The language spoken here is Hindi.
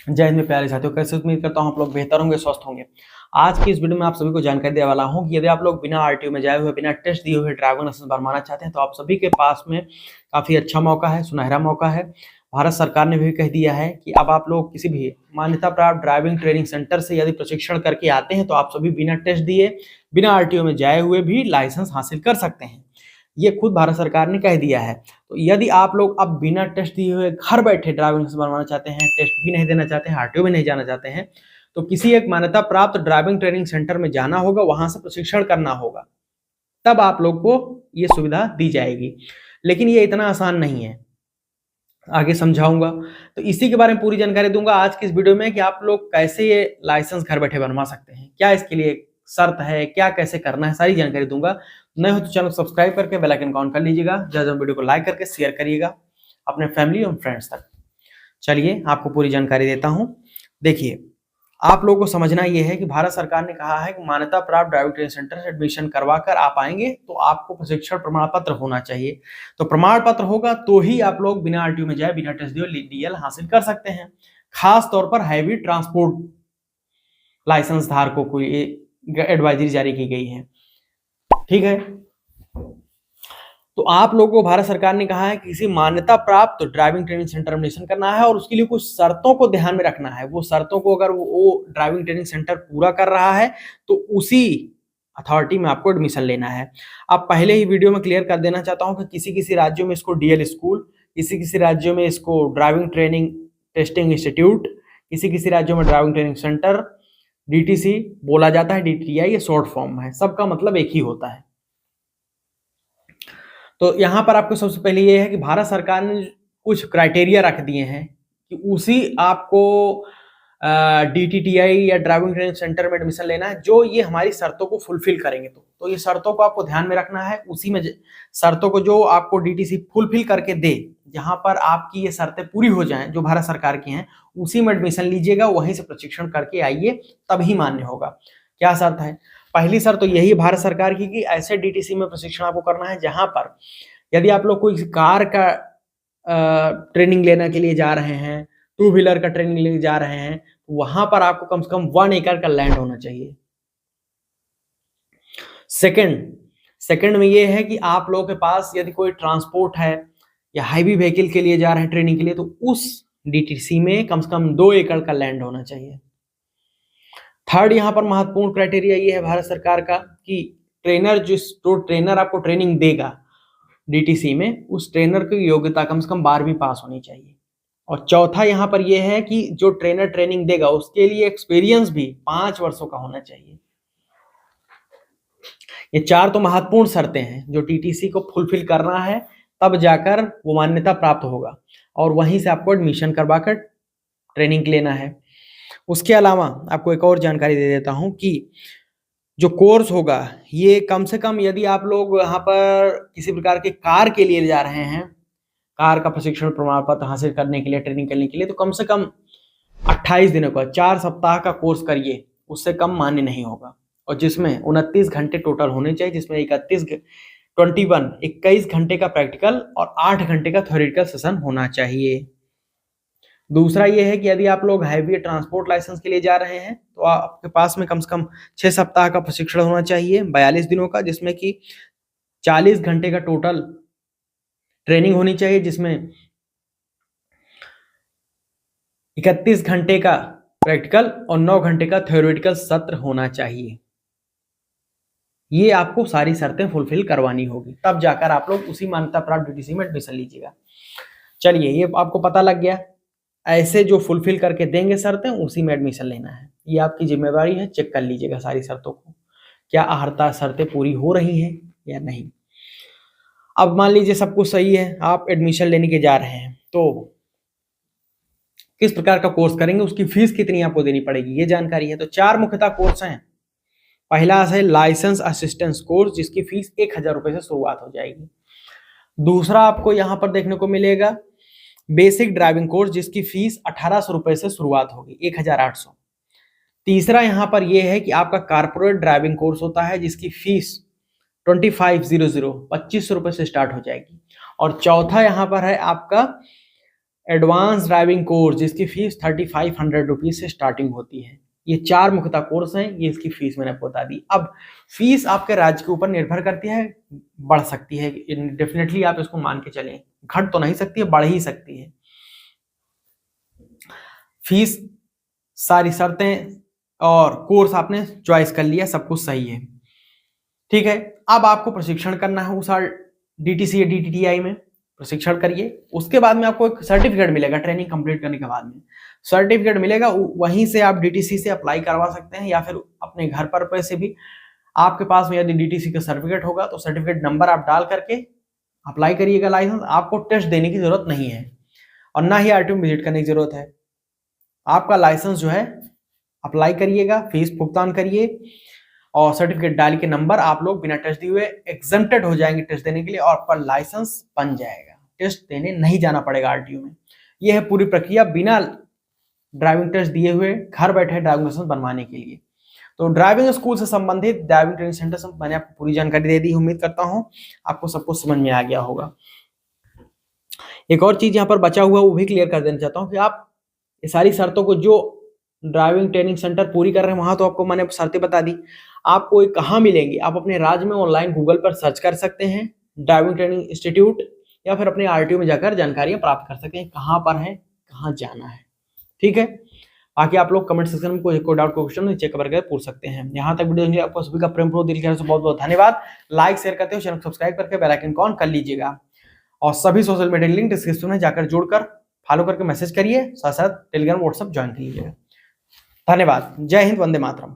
जय हिंद मेरे प्यारे साथियों, कैसे उम्मीद करता हूँ आप लोग बेहतर होंगे, स्वस्थ होंगे। आज की इस वीडियो में आप सभी को जानकारी देने वाला हूँ कि यदि आप लोग बिना आरटीओ में जाए हुए, बिना टेस्ट दिए हुए ड्राइविंग लाइसेंस बनवाना चाहते हैं तो आप सभी के पास में काफ़ी अच्छा मौका है, सुनहरा मौका है। भारत सरकार ने भी कह दिया है कि अब आप लोग किसी भी मान्यता प्राप्त ड्राइविंग ट्रेनिंग सेंटर से यदि प्रशिक्षण करके आते हैं तो आप सभी बिना टेस्ट दिए, बिना आरटीओ में जाए हुए भी लाइसेंस हासिल कर सकते हैं। ये खुद भारत सरकार ने कह दिया है। तो यदि आप लोग अब बिना टेस्ट दिए हुए घर बैठे ड्राइविंग लाइसेंस बनवाना चाहते हैं, टेस्ट भी नहीं देना चाहते हैं, आरटीओ में नहीं जाना चाहते हैं, तो किसी एक मान्यता प्राप्त ड्राइविंग ट्रेनिंग सेंटर में जाना होगा, वहां से प्रशिक्षण करना होगा, तब आप लोग को ये सुविधा दी जाएगी। लेकिन ये इतना आसान नहीं है, आगे समझाऊंगा। तो इसी के बारे में पूरी जानकारी दूंगा आज की इस वीडियो में कि आप लोग कैसे ये लाइसेंस घर बैठे बनवा सकते हैं, क्या इसके लिए शर्त है, क्या कैसे करना है, सारी जानकारी दूंगा। नए हो तो चैनल सब्सक्राइब करके बेल आइकन ऑन कर लीजिएगा, ज्यादा वीडियो को लाइक करके शेयर करिएगा अपने फैमिली और फ्रेंड्स तक। चलिए आपको पूरी जानकारी देता हूं। देखिए, आप लोगों को समझना यह है कि भारत सरकार ने कहा है कि मान्यता प्राप्त ड्राइविंग ट्रेनिंग सेंटर से एडमिशन करवाकर आप आएंगे तो आपको प्रशिक्षण प्रमाण पत्र होना चाहिए। तो प्रमाण पत्र होगा तो ही आप लोग बिना आरटीओ में जाए, बिना टेस्ट दिए डीएल हासिल कर सकते हैं। खास तौर पर हैवी ट्रांसपोर्ट लाइसेंस धारकों को ये एडवाइजरी जारी की गई है। ठीक है, तो आप लोगों को भारत सरकार ने कहा है कि किसी मान्यता प्राप्त ड्राइविंग ट्रेनिंग सेंटर में एडमिशन करना है और उसके लिए कुछ शर्तों को ध्यान में रखना है। वो शर्तों को अगर वो ड्राइविंग ट्रेनिंग सेंटर पूरा कर रहा है तो उसी अथॉरिटी में आपको एडमिशन लेना है। अब पहले ही वीडियो में क्लियर कर देना चाहता हूं कि किसी किसी राज्यों में इसको डीएल स्कूल, किसी किसी राज्यों में इसको ड्राइविंग ट्रेनिंग टेस्टिंग इंस्टीट्यूट, किसी किसी राज्यों में ड्राइविंग ट्रेनिंग सेंटर डीटीसी बोला जाता है, डीटीआई ये शॉर्ट फॉर्म है, सबका मतलब एक ही होता है। तो यहाँ पर आपको सबसे पहले ये है कि भारत सरकार ने कुछ क्राइटेरिया रख दिए हैं कि उसी आपको डीटीटीआई या ड्राइविंग ट्रेनिंग सेंटर में एडमिशन लेना है जो ये हमारी शर्तों को फुलफिल करेंगे। तो ये शर्तों को आपको ध्यान में रखना है, उसी में शर्तों को जो आपको डीटीसी फुलफिल करके दे, जहां पर आपकी ये शर्तें पूरी हो जाएं जो भारत सरकार की हैं, उसी में एडमिशन लीजिएगा, वहीं से प्रशिक्षण करके आइए, तभी मान्य होगा। क्या शर्त है? पहली शर्त तो यही भारत सरकार की कि ऐसे डीटीसी में प्रशिक्षण आपको करना है जहां पर यदि आप लोग कोई कार का ट्रेनिंग लेने के लिए जा रहे हैं, टू व्हीलर का ट्रेनिंग लेने जा रहे हैं, वहां पर आपको कम से कम 1 एकड़ का लैंड होना चाहिए। सेकंड में ये है कि आप लोगों के पास यदि कोई ट्रांसपोर्ट है या हैवी व्हीकल के लिए जा रहे हैं ट्रेनिंग के लिए, तो उस डीटीसी में कम से कम 2 एकड़ का लैंड होना चाहिए। थर्ड यहाँ पर महत्वपूर्ण क्राइटेरिया ये है भारत सरकार का कि जो ट्रेनर आपको ट्रेनिंग देगा डीटीसी में, उस ट्रेनर की योग्यता कम से कम 12वीं पास होनी चाहिए। और चौथा यहाँ पर यह है कि जो ट्रेनर ट्रेनिंग देगा उसके लिए एक्सपीरियंस भी 5 वर्षों का होना चाहिए। ये 4 तो महत्वपूर्ण शर्तें हैं जो टीटीसी को फुलफिल करना है, तब जाकर वो मान्यता प्राप्त होगा और वहीं से आपको एडमिशन करवाकर ट्रेनिंग लेना है। उसके अलावा आपको एक और जानकारी दे देता हूं कि जो कोर्स होगा ये कम से कम, यदि आप लोग यहाँ पर किसी प्रकार के कार के लिए जा रहे हैं, कार का प्रशिक्षण प्रमाण पत्र हासिल करने के लिए, ट्रेनिंग करने के लिए, तो कम से कम 28 दिनों का 4 सप्ताह का कोर्स करिए, उससे कम मान्य नहीं होगा। और जिसमें 29 घंटे टोटल होने चाहिए, जिसमें 21 घंटे का प्रैक्टिकल और 8 घंटे का थ्योरेटिकल सेशन होना चाहिए। दूसरा ये है कि यदि आप लोग हैवी ट्रांसपोर्ट लाइसेंस के लिए जा रहे हैं तो आपके पास में कम से कम 6 सप्ताह का प्रशिक्षण होना चाहिए, 42 दिनों का, जिसमें कि 40 घंटे का टोटल ट्रेनिंग होनी चाहिए, जिसमें 31 घंटे का प्रैक्टिकल और 9 घंटे का थ्योरेटिकल सत्र होना चाहिए। ये आपको सारी शर्तें फुलफिल करवानी होगी, तब जाकर आप लोग उसी मान्यता प्राप्त डीटीसी में एडमिशन लीजिएगा। चलिए, ये आपको पता लग गया। ऐसे जो फुलफिल करके देंगे शर्तें, उसी में एडमिशन लेना है। ये आपकी जिम्मेवारी है, चेक कर लीजिएगा सारी शर्तों को, क्या आहर्ता शर्तें पूरी हो रही हैं या नहीं। अब मान लीजिए सब कुछ सही है, आप एडमिशन लेने के जा रहे हैं, तो किस प्रकार का कोर्स करेंगे, उसकी फीस कितनी आपको देनी पड़ेगी, ये जानकारी है। तो 4 मुख्यतः कोर्स हैं। पहला है लाइसेंस असिस्टेंस कोर्स, जिसकी फीस 1000 रुपए से शुरुआत हो जाएगी। दूसरा आपको यहाँ पर देखने को मिलेगा बेसिक ड्राइविंग कोर्स, जिसकी फीस 1800 रुपए से शुरुआत होगी, 1800। तीसरा यहाँ पर यह है कि आपका कारपोरेट ड्राइविंग कोर्स होता है, जिसकी फीस 2500 रुपए से स्टार्ट हो जाएगी। और चौथा यहाँ पर है आपका एडवांस ड्राइविंग कोर्स जिसकी फीस 3500 रुपीज से स्टार्टिंग होती है। ये 4 मुख्यतः कोर्स हैं, ये इसकी फीस मैंने आपको बता दी। अब फीस आपके राज्य के ऊपर निर्भर करती है, बढ़ सकती है, डेफिनेटली आप इसको मान के चलें, घट तो नहीं सकती है, बढ़ ही सकती है। फीस, सारी शर्तें और कोर्स आपने चॉइस कर लिया, सब कुछ सही है, ठीक है। अब आपको प्रशिक्षण करना है उस डीटीसी या डीटीटीआई में, प्रशिक्षण करिए। उसके बाद में आपको एक सर्टिफिकेट मिलेगा, ट्रेनिंग कंप्लीट करने के बाद में सर्टिफिकेट मिलेगा, वहीं से आप डीटीसी से अप्लाई करवा सकते हैं, या फिर अपने घर पर से भी आपके पास में यदि डीटीसी का सर्टिफिकेट होगा तो सर्टिफिकेट नंबर आप डाल करके अप्लाई करिएगा लाइसेंस। आपको टेस्ट देने की जरूरत नहीं है और ना ही आरटीओ में विजिट करने की जरूरत है। आपका लाइसेंस जो है अप्लाई करिएगा, फीस भुगतान करिए और सर्टिफिकेट डाल के नंबर आप लोग बिना टेस्ट दिए हुए एग्जेम्प्टेड हो जाएंगे टेस्ट देने के लिए, और आपका लाइसेंस बन जाएगा, टेस्ट देने नहीं जाना पड़ेगा आरटीओ में। यह है पूरी प्रक्रिया बिना ड्राइविंग टेस्ट दिए हुए घर बैठे ड्राइविंग लाइसेंस बनवाने के लिए। तो ड्राइविंग स्कूल से संबंधित ड्राइविंग ट्रेनिंग सेंटर से मैंने आपको पूरी जानकारी दे दी। उम्मीद करता हूं आपको सब कुछ समझ में आ गया होगा। एक और चीज यहाँ पर बचा हुआ वो भी क्लियर कर देना चाहता हूँ कि आप ये सारी शर्तों को जो ड्राइविंग ट्रेनिंग सेंटर पूरी कर रहे हैं वहां तो आपको मैंने शर्तें बता दी, आपको कहाँ मिलेंगी, आप अपने राज्य में ऑनलाइन गूगल पर सर्च कर सकते हैं ड्राइविंग ट्रेनिंग इंस्टीट्यूट, या फिर अपने आरटीओ में जाकर जानकारियां प्राप्त कर सकते हैं कहाँ पर है, कहाँ जाना है, ठीक है। बाकी आप लोग कमेंट सेक्शन में कोई डाउट को क्वेश्चन चेक करके पूछ सकते हैं। यहाँ तक वीडियो देखिए, आपको सभी का प्रेम पूर्वक दिल से बहुत बहुत धन्यवाद। लाइक शेयर करते हो, चैनल सब्सक्राइब करके बेल आइकन को ऑन कर लीजिएगा और सभी सोशल मीडिया लिंक डिस्क्रिप्शन में जाकर जुड़कर फॉलो करके मैसेज करिए, साथ साथ टेलीग्राम व्हाट्सएप ज्वाइन कर लीजिएगा। धन्यवाद। जय हिंद, वंदे मातरम।